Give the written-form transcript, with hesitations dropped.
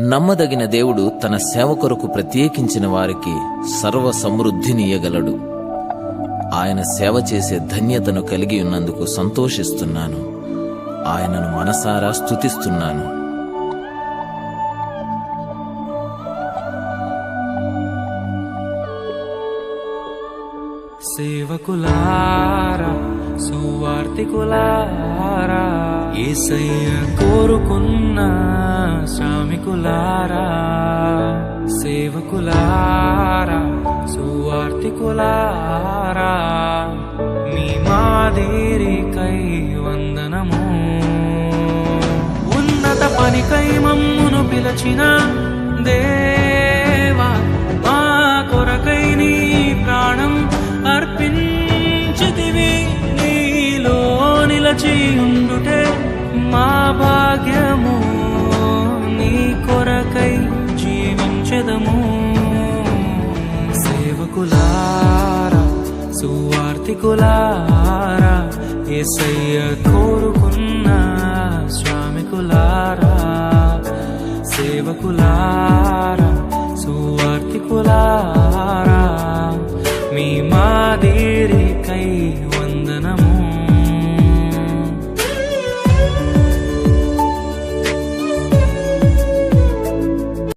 నమ్మదగిన దేవుడు తన సేవ కొరకు ప్రత్యేకించిన వారికి సర్వ సమృద్ధినియ్యగలడు. ఆయన సేవ చేసే ధన్యతను కలిగి ఉన్నందుకు సంతోషిస్తున్నాను. ఆయనను మనసారా స్తుతిస్తున్నాను. సేవకులారా, సువార్తికులారా, యేసయ్య కోరుకున్న శ్రామికులారా, సేవకులారా, సువార్తికులారా, మీ మాదిరికై వందనము. ఉన్నత పనికై మమ్మును పిలచిన దేవా, మా కొరకై నీ ప్రాణం అర్పించితివి. నీలో నిలచి ఉండుటే మా భాగ్యము, నీ కొరకై జీవించెదము. సేవకులారా, సువార్తికులారా, యేసయ్య కోరుకున్న శ్రామికులారా, సేవకులారా, సువార్తికులారా,